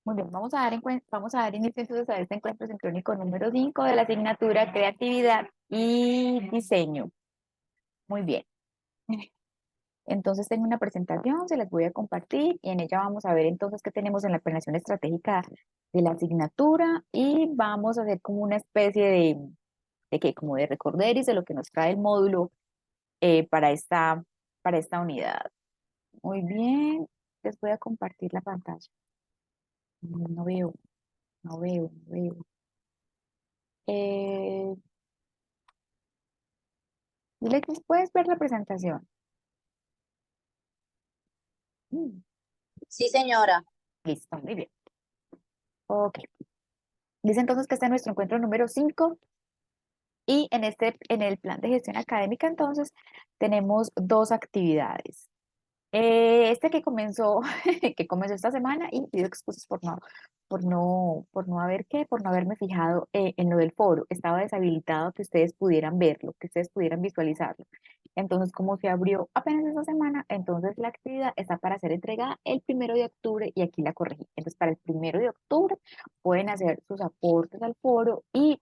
Muy bien, vamos a dar inicio entonces a este encuentro sincrónico número 5 de la asignatura Creatividad y Diseño. Muy bien. Entonces tengo una presentación, se las voy a compartir y en ella vamos a ver entonces qué tenemos en la planeación estratégica de la asignatura y vamos a hacer como una especie de que como de recorderis de lo que nos trae el módulo para esta unidad. Muy bien, les voy a compartir la pantalla. No veo, no veo, no veo. Eh, Dile que puedes ver la presentación. Mm, Sí, señora. Listo, muy bien. Ok. Dice entonces que este es nuestro encuentro número 5 y en el plan de gestión académica entonces tenemos dos actividades. Este que comenzó, que comenzó esta semana y pido excusas por no haberme fijado en lo del foro. Estaba deshabilitado que ustedes pudieran verlo, que ustedes pudieran visualizarlo. Entonces, como se abrió apenas esta semana, entonces la actividad está para ser entregada el 1 de octubre y aquí la corregí. Entonces, para el 1 de octubre pueden hacer sus aportes al foro y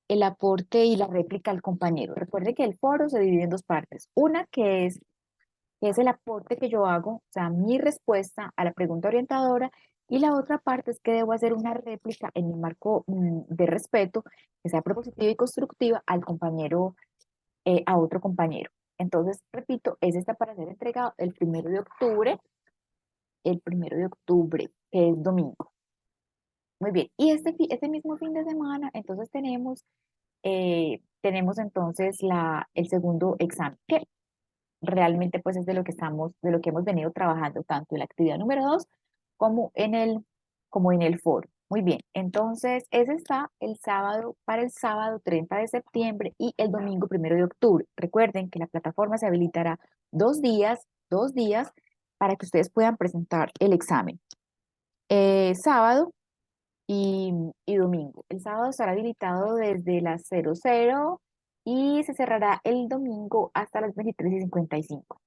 el aporte y la réplica al compañero. Recuerden que el foro se divide en dos partes. Una que es el aporte que yo hago, o sea, mi respuesta a la pregunta orientadora, y la otra parte es que debo hacer una réplica en mi marco de respeto, que sea propositiva y constructiva al compañero, a otro compañero. Entonces, repito, es esta para ser entregado el primero de octubre, que es domingo. Muy bien, y este mismo fin de semana, entonces tenemos entonces el segundo examen, que realmente pues es de lo que de lo que hemos venido trabajando tanto en la actividad número 2 como en el foro. Muy bien, entonces ese está para el sábado 30 de septiembre y el domingo 1 de octubre. Recuerden que la plataforma se habilitará 2 días para que ustedes puedan presentar el examen. Sábado y, y domingo. El sábado estará habilitado desde las 00 y se cerrará el domingo hasta las 23:55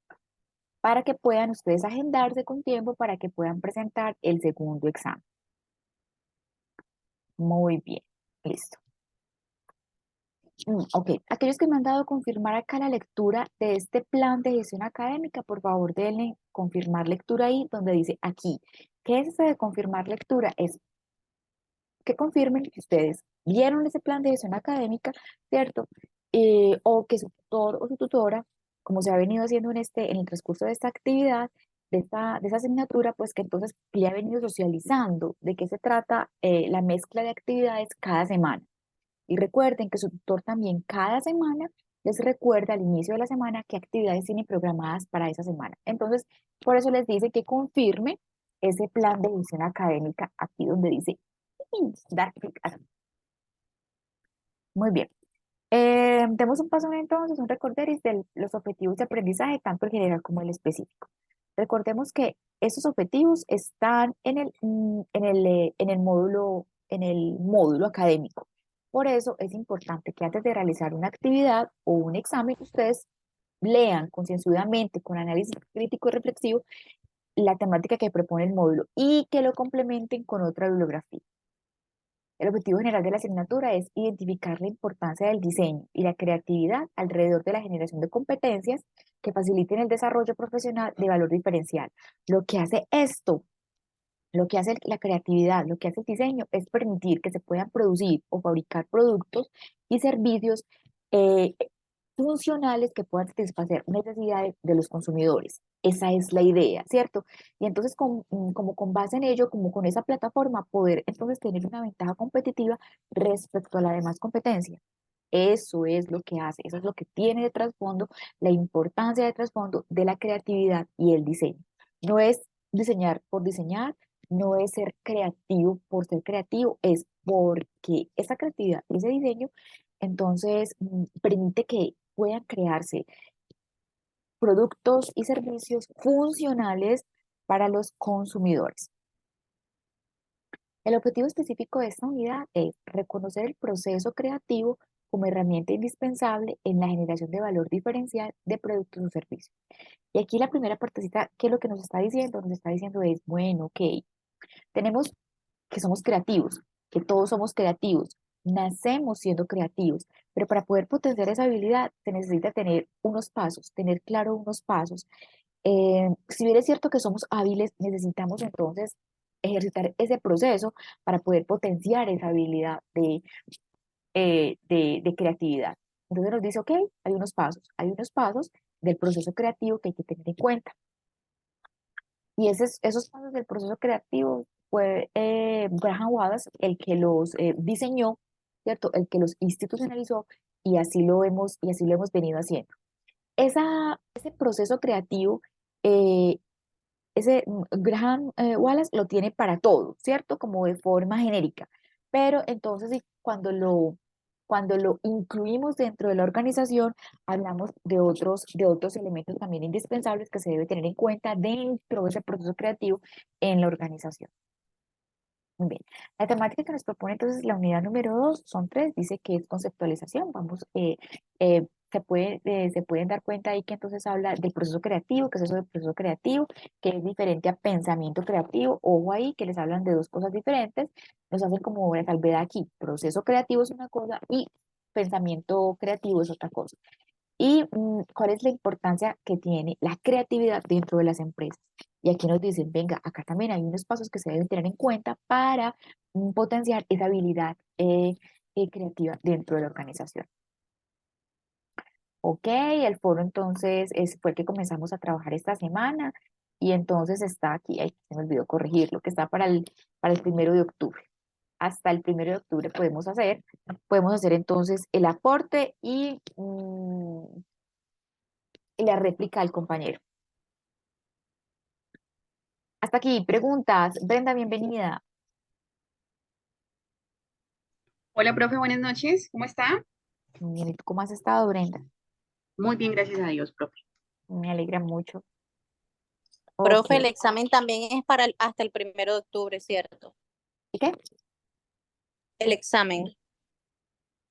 para que puedan ustedes agendarse con tiempo para que puedan presentar el segundo examen. Muy bien, listo. Ok, aquellos que me han dado confirmar acá la lectura de este plan de gestión académica, por favor denle confirmar lectura ahí donde dice aquí. ¿Qué es eso de confirmar lectura? Es que confirmen que ustedes vieron ese plan de gestión académica, ¿cierto? O que su tutor o su tutora, como se ha venido haciendo en el transcurso de esta actividad, de esa asignatura, pues que entonces le ha venido socializando de qué se trata la mezcla de actividades cada semana. Y recuerden que su tutor también cada semana les recuerda al inicio de la semana qué actividades tienen programadas para esa semana. Entonces, por eso les dice que confirme ese plan de gestión académica aquí donde dice dar clic. Muy bien. Demos un paso entonces, un recorderis de los objetivos de aprendizaje, tanto el general como el específico. Recordemos que esos objetivos están en el módulo académico. Por eso es importante que antes de realizar una actividad o un examen, ustedes lean concienzudamente, con análisis crítico y reflexivo, la temática que propone el módulo y que lo complementen con otra bibliografía. El objetivo general de la asignatura es identificar la importancia del diseño y la creatividad alrededor de la generación de competencias que faciliten el desarrollo profesional de valor diferencial. Lo que hace esto, lo que hace la creatividad, lo que hace el diseño es permitir que se puedan producir o fabricar productos y servicios eh, funcionales que puedan satisfacer necesidades de los consumidores. Esa es la idea, ¿cierto? Y entonces, como con base en ello, como con esa plataforma, poder entonces tener una ventaja competitiva respecto a la demás competencia. Eso es lo que hace, eso es lo que tiene de trasfondo la importancia de trasfondo de la creatividad y el diseño. No es diseñar por diseñar, no es ser creativo por ser creativo, es porque esa creatividad y ese diseño entonces permite que puedan crearse productos y servicios funcionales para los consumidores. El objetivo específico de esta unidad es reconocer el proceso creativo como herramienta indispensable en la generación de valor diferencial de productos o servicios. Y aquí la primera partecita, ¿qué es lo que nos está diciendo? Nos está diciendo es, bueno, ok, Tenemos que somos creativos, que todos somos creativos, nacemos siendo creativos, pero para poder potenciar esa habilidad se necesita tener unos pasos, tener claro unos pasos. Si bien es cierto que somos hábiles, necesitamos entonces ejercitar ese proceso para poder potenciar esa habilidad de creatividad. Entonces nos dice, ok, hay unos pasos del proceso creativo que hay que tener en cuenta. Y esos pasos del proceso creativo fue Graham Wallace el que los diseñó, ¿cierto? El que los institucionalizó y así lo hemos venido haciendo. Ese proceso creativo, eh, Graham Wallace lo tiene para todo, ¿cierto? Como de forma genérica. Pero entonces cuando lo incluimos dentro de la organización, hablamos de otros elementos también indispensables que se debe tener en cuenta dentro de ese proceso creativo en la organización. Muy bien. La temática que nos propone entonces la unidad número 2 son tres, dice que es conceptualización. Se pueden dar cuenta ahí que entonces habla del proceso creativo, que es eso del proceso creativo, que es diferente a pensamiento creativo. Ojo ahí, que les hablan de dos cosas diferentes. Nos hacen como una salvedad aquí. Proceso creativo es una cosa y pensamiento creativo es otra cosa. Y cuál es la importancia que tiene la creatividad dentro de las empresas. Y aquí nos dicen, venga, acá también hay unos pasos que se deben tener en cuenta para potenciar esa habilidad creativa dentro de la organización. Ok, el foro entonces fue el que comenzamos a trabajar esta semana y entonces está aquí, ay, se me olvidó corregirlo, que está para el 1 de octubre. Hasta el 1 de octubre podemos hacer entonces el aporte y la réplica del compañero. Hasta aquí, preguntas. Brenda, bienvenida. Hola, profe, buenas noches. ¿Cómo está? Bien, ¿y tú cómo has estado, Brenda? Muy bien, gracias a Dios, profe. Me alegra mucho. Ok. Profe, el examen también es para hasta el 1 de octubre, ¿cierto? ¿Y qué? El examen.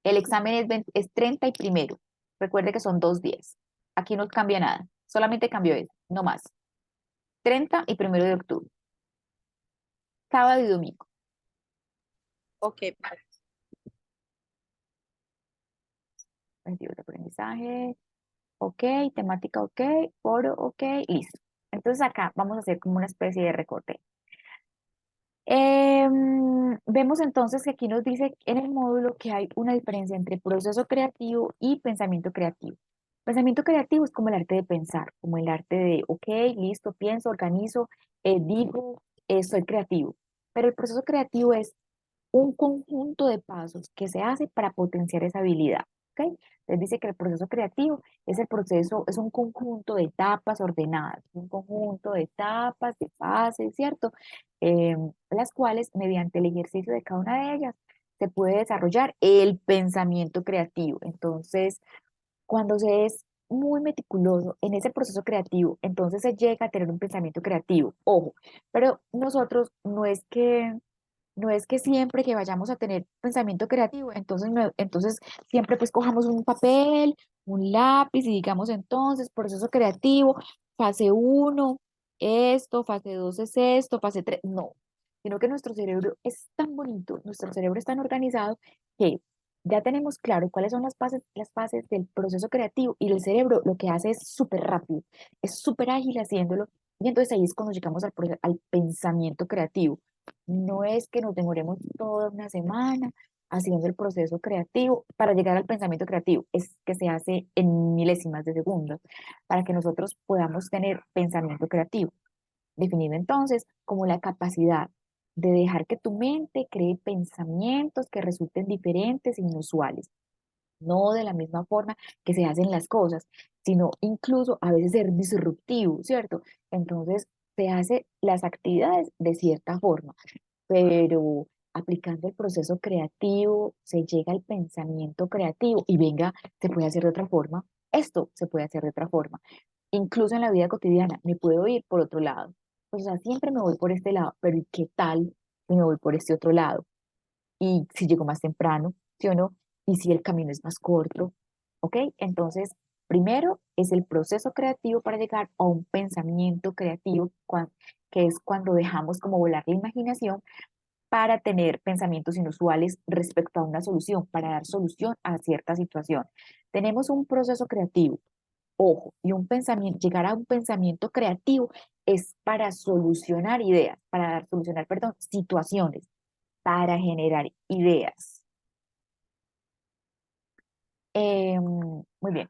El examen es 30 y primero. Recuerde que son 2 días. Aquí no cambia nada. Solamente cambió eso, no más. 30 y 1 de octubre. Sábado y domingo. Ok. Objetivos de aprendizaje. Ok. Temática ok. Foro ok. Listo. Entonces acá vamos a hacer como una especie de recorte. Vemos entonces que aquí nos dice en el módulo que hay una diferencia entre proceso creativo y pensamiento creativo. Pensamiento creativo es como el arte de pensar, como el arte de, ok, listo, pienso, organizo, digo, soy creativo. Pero el proceso creativo es un conjunto de pasos que se hace para potenciar esa habilidad. ¿Ok? Les dice que el proceso creativo es el proceso, es un conjunto de etapas ordenadas, un conjunto de etapas, de fases, ¿cierto? Las cuales, mediante el ejercicio de cada una de ellas, se puede desarrollar el pensamiento creativo. Entonces, cuando se es muy meticuloso en ese proceso creativo, entonces se llega a tener un pensamiento creativo. Ojo, pero nosotros no es que siempre que vayamos a tener pensamiento creativo, entonces, entonces siempre pues cojamos un papel, un lápiz y digamos entonces proceso creativo, fase 1 esto, fase 2 es esto, fase 3 no, sino que nuestro cerebro es tan bonito, nuestro cerebro es tan organizado que ya tenemos claro cuáles son las fases del proceso creativo y el cerebro lo que hace es súper rápido, es súper ágil haciéndolo y entonces ahí es cuando llegamos al pensamiento creativo. No es que nos demoremos toda una semana haciendo el proceso creativo para llegar al pensamiento creativo, es que se hace en milésimas de segundos para que nosotros podamos tener pensamiento creativo, definido entonces como la capacidad de dejar que tu mente cree pensamientos que resulten diferentes e inusuales, no de la misma forma que se hacen las cosas, sino incluso a veces ser disruptivo, ¿cierto? Entonces se hace las actividades de cierta forma, pero aplicando el proceso creativo se llega al pensamiento creativo y venga, se puede hacer de otra forma. Esto se puede hacer de otra forma. Incluso en la vida cotidiana, me puedo ir por otro lado. Pues, o sea, siempre me voy por este lado, pero ¿y qué tal si me voy por este otro lado? Y si llego más temprano, ¿sí o no? Y si el camino es más corto, ¿ok? Entonces, Primero es el proceso creativo para llegar a un pensamiento creativo, que es cuando dejamos como volar la imaginación para tener pensamientos inusuales respecto a una solución, para dar solución a cierta situación. Tenemos un proceso creativo, ojo, y un pensamiento, llegar a un pensamiento creativo es para solucionar ideas, para dar, solucionar, perdón, situaciones, para generar ideas. Muy bien,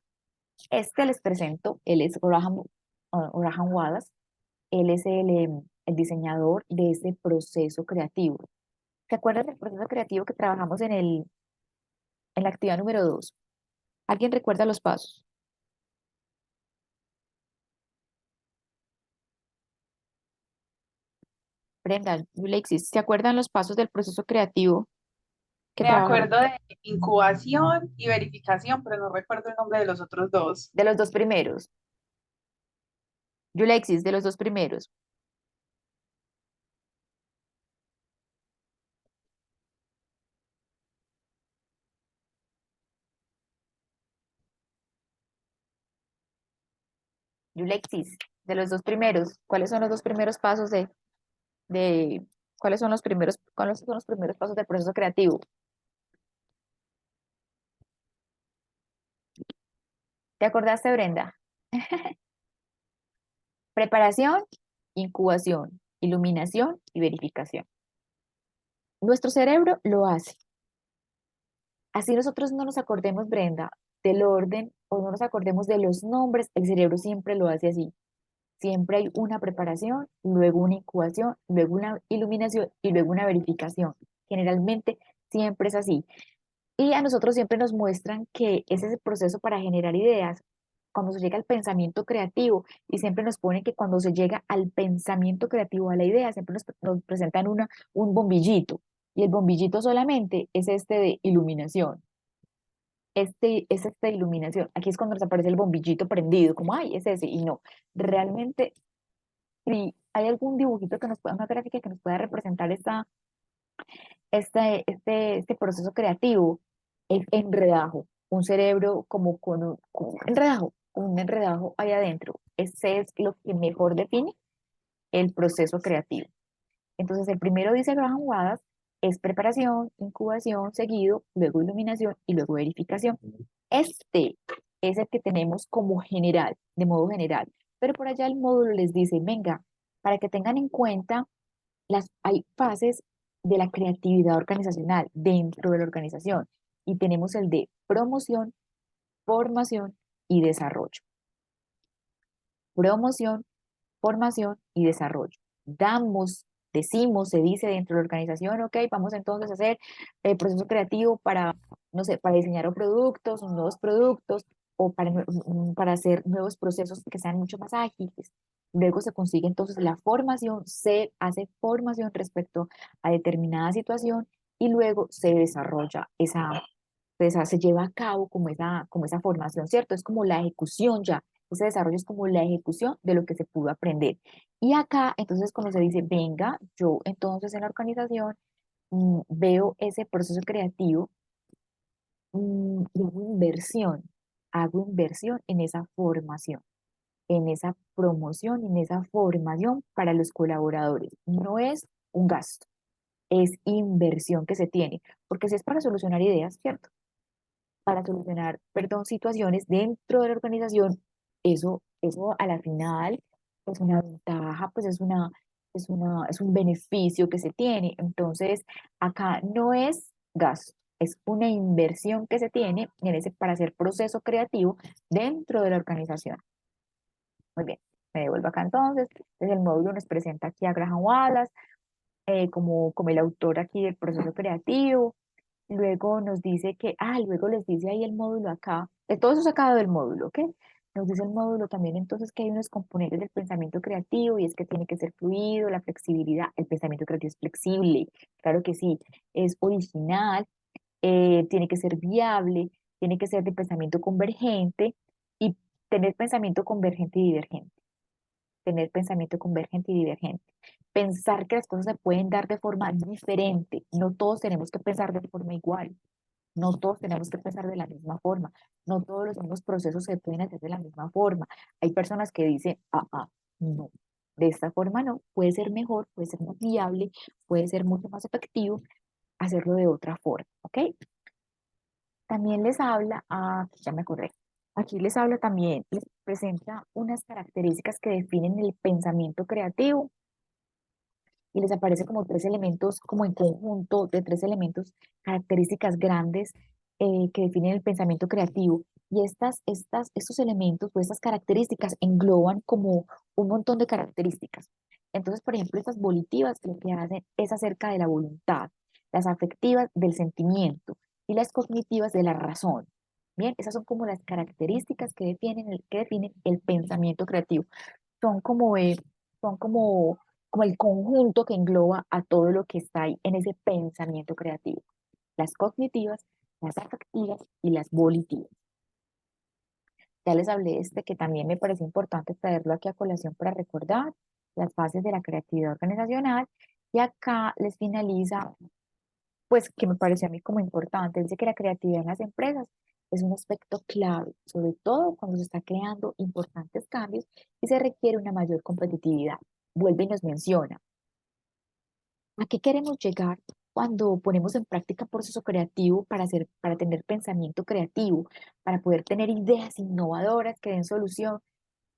este les presento, él es Graham Wallace, él es el diseñador de ese proceso creativo. ¿Se acuerdan del proceso creativo que trabajamos en la actividad número 2? ¿Alguien recuerda los pasos? Brenda, Yulexis, ¿se acuerdan los pasos del proceso creativo que Me trabajamos? acuerdo de incubación y verificación, pero no recuerdo el nombre de los otros dos. De los dos primeros. Yulexis, de los dos primeros. Yulexis, de los dos primeros. ¿Cuáles son los dos primeros pasos de cuáles son los primeros pasos del proceso creativo? ¿Te acordaste, Brenda? Preparación, incubación, iluminación y verificación. Nuestro cerebro lo hace. Así nosotros no nos acordemos, Brenda, del orden o no nos acordemos de los nombres, el cerebro siempre lo hace así. Siempre hay una preparación, luego una incubación, luego una iluminación y luego una verificación. Generalmente siempre es así. Y a nosotros siempre nos muestran que ese es el proceso para generar ideas. Cuando se llega al pensamiento creativo, y siempre nos ponen que cuando se llega al pensamiento creativo, a la idea, siempre nos presentan un bombillito. Y el bombillito solamente es este de iluminación. Es esta iluminación. Aquí es cuando nos aparece el bombillito prendido, como, ay, es ese. Y no, realmente, si hay algún dibujito que nos pueda, una gráfica que nos pueda representar este proceso creativo, es enredajo, un cerebro como con un enredajo ahí adentro. Ese es lo que mejor define el proceso creativo. Entonces, el primero, dice Graham Wallace, es preparación, incubación, seguido, luego iluminación y luego verificación. Este es el que tenemos como general, de modo general. Pero por allá el módulo les dice, venga, para que tengan en cuenta, hay fases de la creatividad organizacional dentro de la organización. Y tenemos el de promoción, formación y desarrollo. Promoción, formación y desarrollo. Decimos, se dice dentro de la organización, ok, vamos entonces a hacer el proceso creativo para, no sé, para diseñar productos, nuevos productos, o para hacer nuevos procesos que sean mucho más ágiles. Luego se consigue entonces la formación, se hace formación respecto a determinada situación y luego se desarrolla se lleva a cabo como esa formación, ¿cierto? Es como la ejecución ya. Ese desarrollo es como la ejecución de lo que se pudo aprender. Y acá, entonces, cuando se dice, venga, yo entonces en la organización veo ese proceso creativo y hago inversión en esa formación, en esa promoción, en esa formación para los colaboradores. No es un gasto, es inversión que se tiene, porque si es para solucionar ideas, ¿cierto? Para solucionar, perdón, situaciones dentro de la organización, eso a la final es una ventaja, pues es un beneficio que se tiene. Entonces, acá no es gasto, es una inversión que se tiene para hacer proceso creativo dentro de la organización. Muy bien, me devuelvo acá entonces. Desde el módulo nos presenta aquí a Graham Wallace como el autor aquí del proceso creativo. Luego nos dice luego les dice ahí el módulo acá, de todo eso sacado del módulo, ¿ok? Nos dice el módulo también entonces que hay unos componentes del pensamiento creativo y es que tiene que ser fluido, la flexibilidad, el pensamiento creativo es flexible, claro que sí, es original, tiene que ser viable, tiene que ser de pensamiento convergente y tener pensamiento convergente y divergente, tener pensamiento convergente y divergente. Pensar que las cosas se pueden dar de forma diferente, no todos tenemos que pensar de forma igual. No todos tenemos que pensar de la misma forma, no todos los mismos procesos se pueden hacer de la misma forma. Hay personas que dicen, no, de esta forma no, puede ser mejor, puede ser más viable, puede ser mucho más efectivo hacerlo de otra forma, ¿ok? También les habla, ya me acordé, aquí les habla también, les presenta unas características que definen el pensamiento creativo y les aparece como tres elementos, como en conjunto de tres elementos, características grandes que definen el pensamiento creativo. Y estos elementos o estas características engloban como un montón de características. Entonces, por ejemplo, estas volitivas lo que hacen es acerca de la voluntad, las afectivas del sentimiento y las cognitivas de la razón. Bien, esas son como las características que definen el pensamiento creativo. Son como, son como el conjunto que engloba a todo lo que está ahí en ese pensamiento creativo. Las cognitivas, las afectivas y las volitivas. Ya les hablé de este que también me parece importante traerlo aquí a colación para recordar las fases de la creatividad organizacional. Y acá les finaliza, pues que me pareció a mí como importante, dice que la creatividad en las empresas es un aspecto clave, sobre todo cuando se está creando importantes cambios y se requiere una mayor competitividad. Vuelve y nos menciona, ¿a qué queremos llegar cuando ponemos en práctica proceso creativo para tener pensamiento creativo, para poder tener ideas innovadoras que den solución,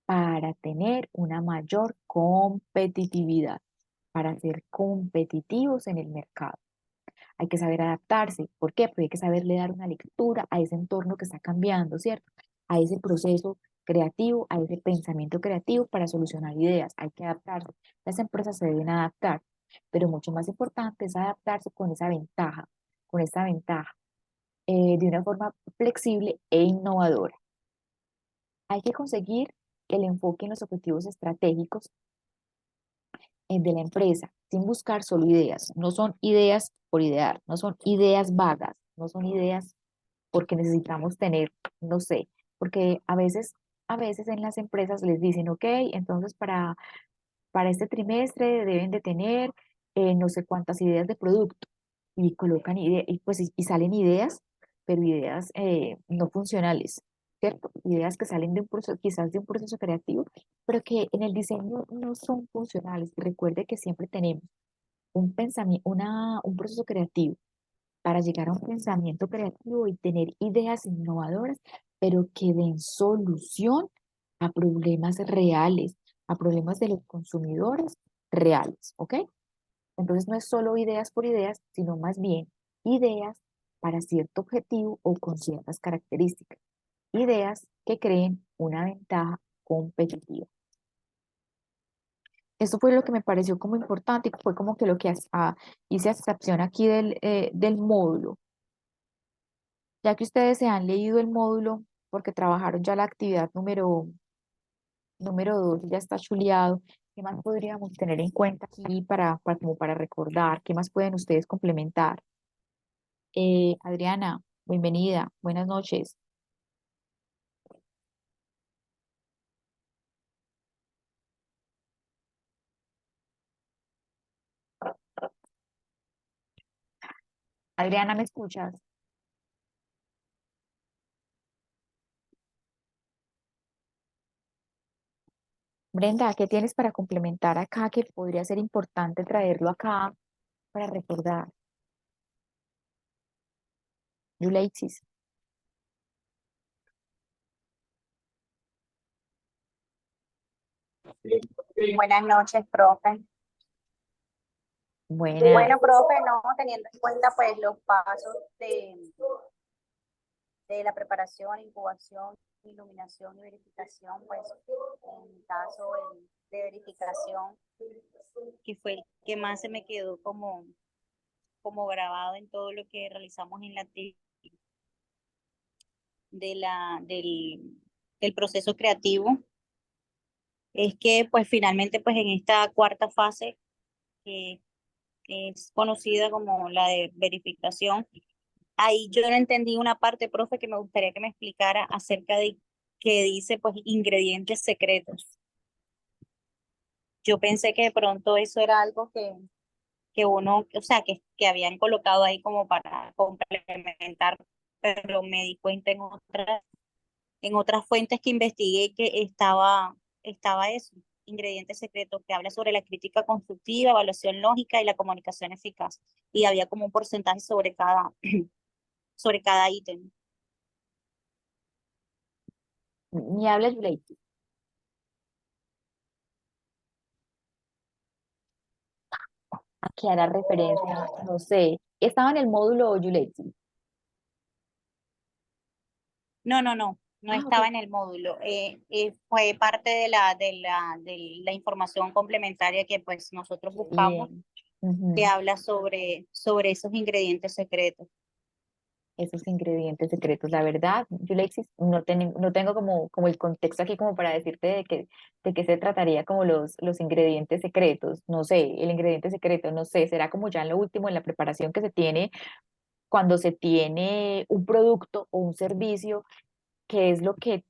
para tener una mayor competitividad, para ser competitivos en el mercado? Hay que saber adaptarse. ¿Por qué? Porque hay que saberle dar una lectura a ese entorno que está cambiando, ¿cierto? A ese proceso creativo, a ese pensamiento creativo para solucionar ideas. Hay que adaptarse. Las empresas se deben adaptar, pero mucho más importante es adaptarse con esa ventaja, con esta ventaja, de una forma flexible e innovadora. Hay que conseguir el enfoque en los objetivos estratégicos de la empresa, sin buscar solo ideas. No son ideas por idear, no son ideas vagas, no son ideas porque necesitamos tener, no sé, porque a veces en las empresas les dicen, ok, entonces para este trimestre deben de tener no sé cuántas ideas de producto y colocan ideas y, pues, y salen ideas, pero ideas no funcionales, ¿cierto? Ideas que salen de un proceso, quizás de un proceso creativo, pero que en el diseño no son funcionales. Recuerde que siempre tenemos un pensamiento, un proceso creativo para llegar a un pensamiento creativo y tener ideas innovadoras, pero que den solución a problemas reales, a problemas de los consumidores reales, ¿ok? Entonces no es solo ideas por ideas, sino más bien ideas para cierto objetivo o con ciertas características. Ideas que creen una ventaja competitiva. Esto fue lo que me pareció como importante y fue como que lo que hice abstracción aquí del módulo. Ya que ustedes se han leído el módulo porque trabajaron ya la actividad número 2, ya está chuleado, ¿qué más podríamos tener en cuenta aquí como para recordar? ¿Qué más pueden ustedes complementar? Adriana, bienvenida, buenas noches. Adriana, ¿me escuchas? Brenda, ¿qué tienes para complementar acá que podría ser importante traerlo acá para recordar? Yuleixis. Buenas noches, profe. Buenas. Bueno, profe, no, teniendo en cuenta pues los pasos de la preparación, incubación, iluminación y verificación, pues en mi caso de verificación, que fue el que más se me quedó como grabado en todo lo que realizamos en la del proceso creativo, es que pues finalmente pues en esta cuarta fase, que es conocida como la de verificación, ahí yo no entendí una parte, profe, que me gustaría que me explicara acerca de que dice pues ingredientes secretos. Yo pensé que de pronto eso era algo que uno, o sea, que habían colocado ahí como para complementar pero me di cuenta en otras fuentes que investigué que estaba eso, ingredientes secretos, que habla sobre la crítica constructiva, evaluación lógica y la comunicación eficaz. Y había como un porcentaje sobre cada ítem. Ni habla Yuleisi. ¿A qué hará referencia? No sé. Estaba en el módulo Yuleisi. No Ah, ok. estaba en el módulo. Fue parte de la información complementaria que pues nosotros buscamos, Bien. que Ujú. habla sobre esos ingredientes secretos. Esos ingredientes secretos. La verdad, Yulexis, no tengo como el contexto aquí como para decirte de qué se trataría como los ingredientes secretos. No sé, el ingrediente secreto, no sé, será como ya en lo último, en la preparación que se tiene cuando se tiene un producto o un servicio, que es lo que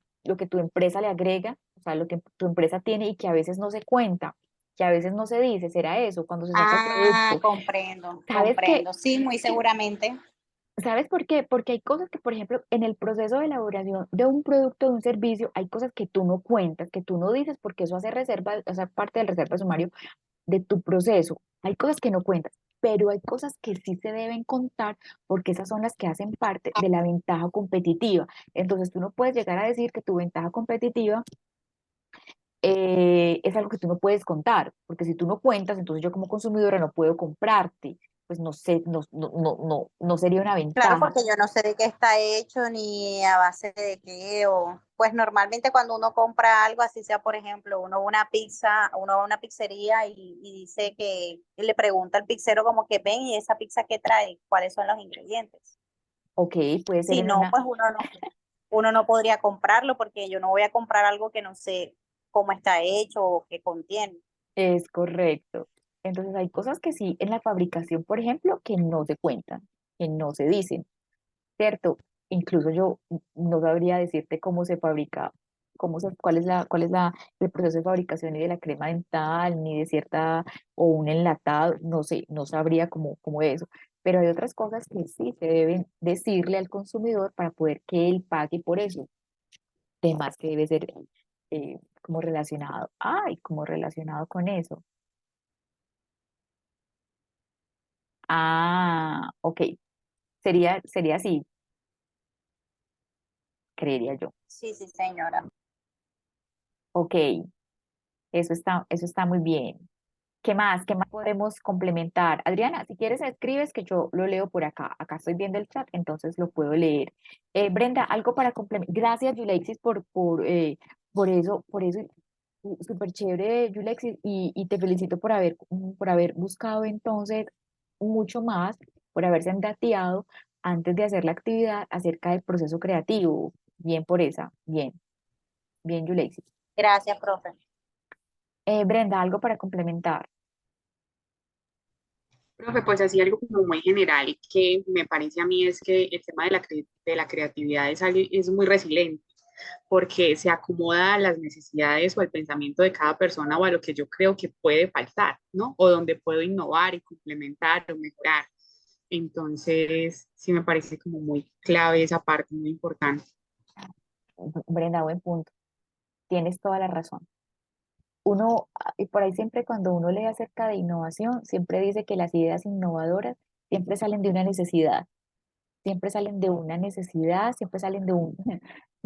tu empresa le agrega, o sea, lo que tu empresa tiene y que a veces no se cuenta, que a veces no se dice, será eso, cuando se saca el Ah, producto. comprendo, ¿Sabes qué? comprendo. Sí, muy seguramente. ¿Sabes por qué? Porque hay cosas que, por ejemplo, en el proceso de elaboración de un producto, de un servicio, hay cosas que tú no cuentas, que tú no dices, porque eso hace reserva, o sea, parte del reserva sumario de tu proceso. Hay cosas que no cuentas, pero hay cosas que sí se deben contar porque esas son las que hacen parte de la ventaja competitiva. Entonces, tú no puedes llegar a decir que tu ventaja competitiva es algo que tú no puedes contar, porque si tú no cuentas, entonces yo como consumidora no puedo comprarte, pues no sé, no sería una Claro, ventaja. porque yo no sé de qué está hecho ni a base de qué, o pues normalmente cuando uno compra algo, así sea, por ejemplo, uno va a una pizzería y dice que y le pregunta al pizzero como que ven y esa pizza que trae, cuáles son los ingredientes. Ok, puede ser Si en no, una, pues uno no podría comprarlo porque yo no voy a comprar algo que no sé cómo está hecho o qué contiene. es correcto. Entonces hay cosas que sí en la fabricación, por ejemplo, que no se cuentan, que no se dicen, ¿cierto? Incluso yo no sabría decirte cómo se fabrica, cuál es el proceso de fabricación ni de la crema dental, ni de cierta, o un enlatado, no sé, no sabría cómo eso. Pero hay otras cosas que sí se deben decirle al consumidor para poder que él pague por eso. Temas que debe ser como relacionado, como relacionado con eso. Ah, ok, sería así, creería yo. Sí, sí, señora. Ok, eso está muy bien. ¿Qué más? ¿Qué más podemos complementar? Adriana, si quieres escribes que yo lo leo por acá. Acá estoy viendo el chat, entonces lo puedo leer. Brenda, algo para complementar. Gracias, Yulexis, por eso, súper chévere, Yulexis, y te felicito por haber buscado entonces mucho más, por haberse andateado antes de hacer la actividad acerca del proceso creativo. Bien por esa, bien, Yulexis. Gracias, profe. Brenda, algo para complementar. Profe, pues así algo como muy general que me parece a mí es que el tema de la creatividad es muy resiliente porque se acomoda a las necesidades o al pensamiento de cada persona o a lo que yo creo que puede faltar, ¿no? O donde puedo innovar y complementar o mejorar. Entonces, sí me parece como muy clave esa parte, muy importante. Brenda, buen punto. Tienes toda la razón. Y por ahí siempre cuando uno lee acerca de innovación, siempre dice que las ideas innovadoras siempre salen de una necesidad, siempre salen de una necesidad, siempre salen de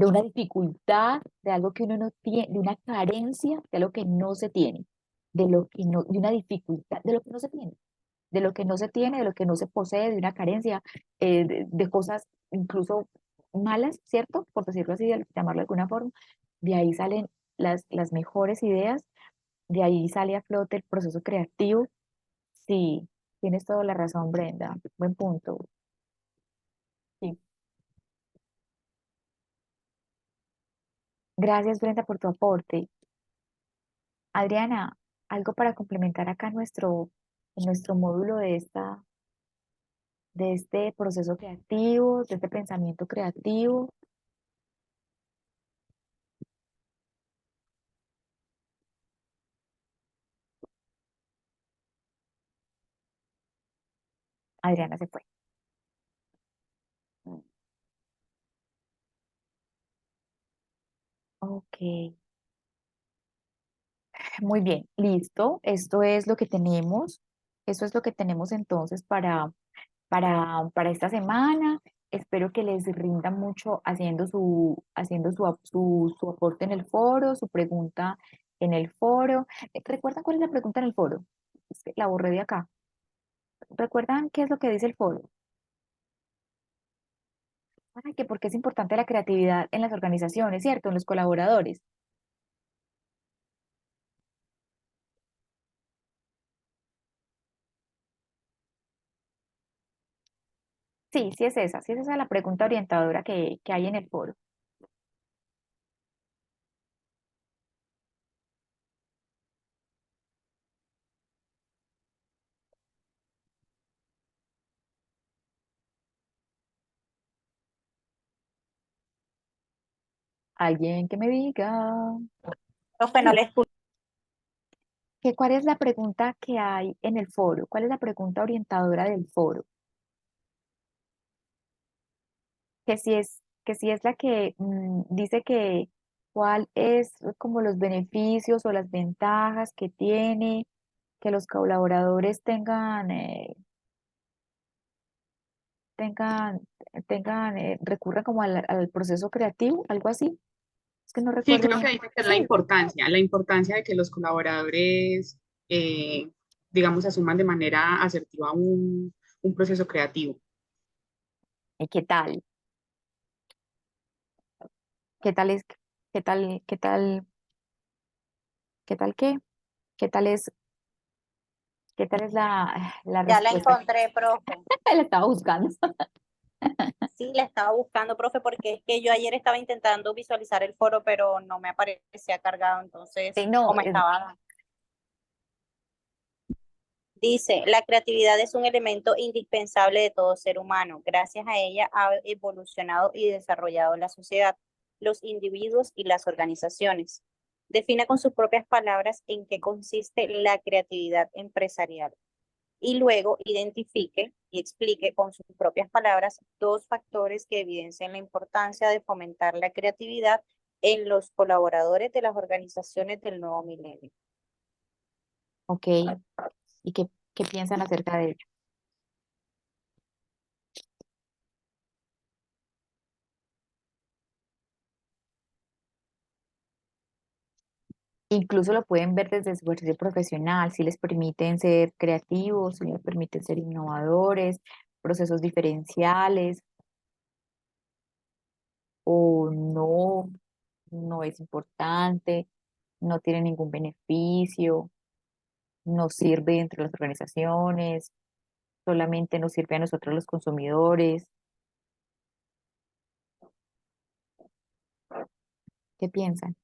una dificultad, de algo que uno no tiene, de una carencia, de algo que no se tiene, de una dificultad, de lo que no se tiene, de lo que no se tiene, de lo que no se posee, de una carencia, de cosas incluso malas, ¿cierto? Por decirlo así, de llamarlo de alguna forma. De ahí salen las mejores ideas, de ahí sale a flote el proceso creativo. Sí, tienes toda la razón, Brenda. Buen punto. Sí. Gracias, Brenda, por tu aporte. Adriana, algo para complementar acá en nuestro módulo de este proceso creativo, de este pensamiento creativo. Adriana se fue. Ok, muy bien, listo. Esto es lo que tenemos. Eso es lo que tenemos entonces para esta semana. Espero que les rinda mucho haciendo su aporte en el foro, su pregunta en el foro. ¿Recuerdan cuál es la pregunta en el foro? Es que la borré de acá. ¿Recuerdan qué es lo que dice el foro? Ay, que porque es importante la creatividad en las organizaciones, ¿cierto? En los colaboradores. Sí es esa la pregunta orientadora que hay en el foro. Alguien que me diga. Profe, no le escucho. ¿Cuál es la pregunta que hay en el foro? ¿Cuál es la pregunta orientadora del foro? Que si es la que dice que cuál es como los beneficios o las ventajas que tiene que los colaboradores tengan, recurran como al proceso creativo, algo así. Es que no Sí, recuerdo creo que bien. dice que es Sí, la importancia de que los colaboradores, eh, digamos, asuman de manera asertiva un proceso creativo. ¿y qué tal? ¿Qué tal es? ¿Qué tal? ¿Qué tal? ¿Qué tal qué? ¿Qué tal es? ¿Qué tal es la Ya la respuesta? encontré, profe. La estaba buscando. Sí, la estaba buscando, profe, porque es que yo ayer estaba intentando visualizar el foro, pero no me aparecía cargado, Sí, entonces, no, como estaba. Dice, la creatividad es un elemento indispensable de todo ser humano. Gracias a ella ha evolucionado y desarrollado la sociedad, los individuos y las organizaciones. Define con sus propias palabras en qué consiste la creatividad empresarial y luego identifique y explique con sus propias palabras dos factores que evidencian la importancia de fomentar la creatividad en los colaboradores de las organizaciones del nuevo milenio. ok. ¿Y qué piensan acerca de ello? Incluso lo pueden ver desde su ejercicio profesional, si les permiten ser creativos, si les permiten ser innovadores, procesos diferenciales, o no, no es importante, no tiene ningún beneficio, no sirve dentro de las organizaciones, solamente nos sirve a nosotros los consumidores. ¿Qué piensan?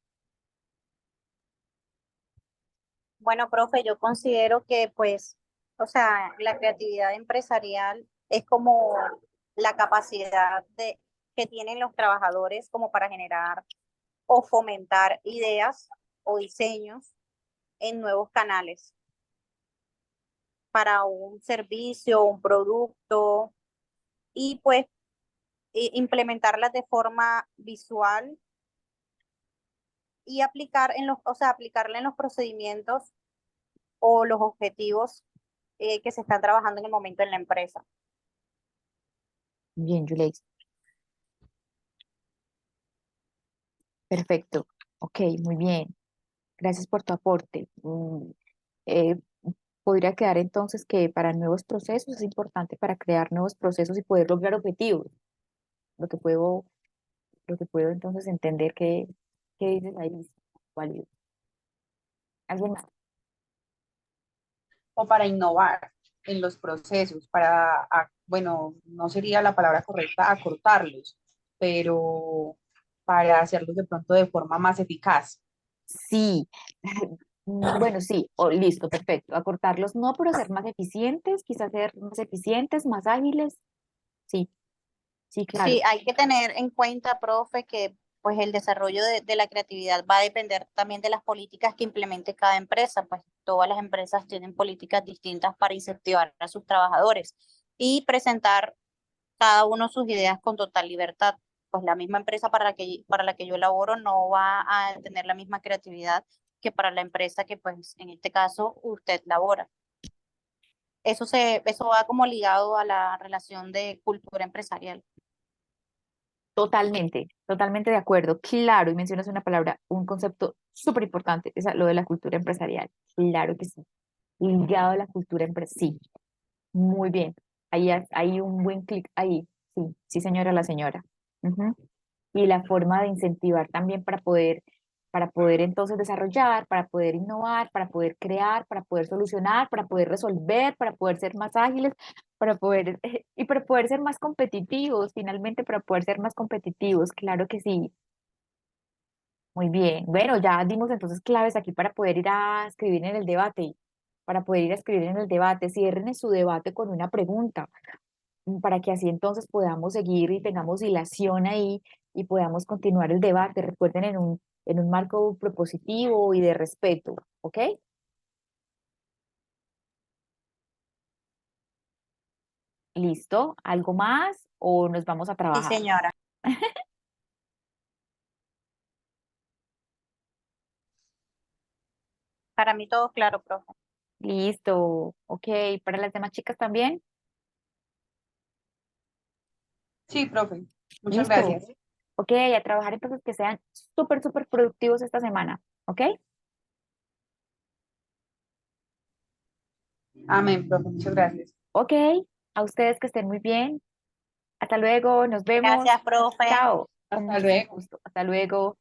Bueno, profe, yo considero que pues, o sea, la creatividad empresarial es como la capacidad que tienen los trabajadores como para generar o fomentar ideas o diseños en nuevos canales para un servicio, un producto y pues implementarlas de forma visual y aplicar o sea, aplicarla en los procedimientos o los objetivos que se están trabajando en el momento en la empresa. Bien, Juleis. Perfecto. Ok, muy bien. Gracias por tu aporte. Eh, Podría quedar entonces que para nuevos procesos es importante para crear nuevos procesos y poder lograr objetivos. Lo que puedo, lo que puedo entonces entender que dices ahí es válido. ¿Alguien más? O para innovar en los procesos, para, bueno, no sería la palabra correcta acortarlos, pero para hacerlos de pronto de forma más eficaz. Sí. Bueno, sí, listo, perfecto. Acortarlos no, pero ser más eficientes, quizás ser más eficientes, más ágiles. Sí, sí, claro. Sí, hay que tener en cuenta, profe, que pues el desarrollo de la creatividad va a depender también de las políticas que implemente cada empresa, pues todas las empresas tienen políticas distintas para incentivar a sus trabajadores y presentar cada uno sus ideas con total libertad. pues la misma empresa para la que yo laboro no va a tener la misma creatividad que para la empresa que pues en este caso usted labora. Eso va como ligado a la relación de cultura empresarial. Totalmente de acuerdo. Claro, y mencionas una palabra, un concepto súper importante, es lo de la cultura empresarial. Claro que sí. Ligado a la cultura empresarial. Sí, muy bien. Hay un buen clic ahí. Sí, sí, señora, la señora. Ujú. Y la forma de incentivar también para poder entonces desarrollar, para poder innovar, para poder crear, para poder solucionar, para poder resolver, para poder ser más ágiles, para poder, y para poder ser más competitivos, finalmente para poder ser más competitivos, claro que sí. Muy bien. Bueno, ya dimos entonces claves aquí para poder ir a escribir en el debate, para poder ir a escribir en el debate. Cierren su debate con una pregunta para que así entonces podamos seguir y tengamos dilación ahí y podamos continuar el debate. Recuerden en un marco propositivo y de respeto, ¿ok? ¿Listo? ¿Algo más o nos vamos a Sí, trabajar? señora. Para mí todo claro, profe. Listo, ok. ¿Para las demás chicas también? Sí, profe. Muchas Listo. gracias. Ok, a trabajar entonces que sean súper productivos esta semana, ¿ok? Amén, profe. Muchas gracias. Ok, a ustedes que estén muy bien. Hasta luego, nos vemos. Gracias, profe. Chao, con Hasta muchísimo luego. gusto. Hasta luego.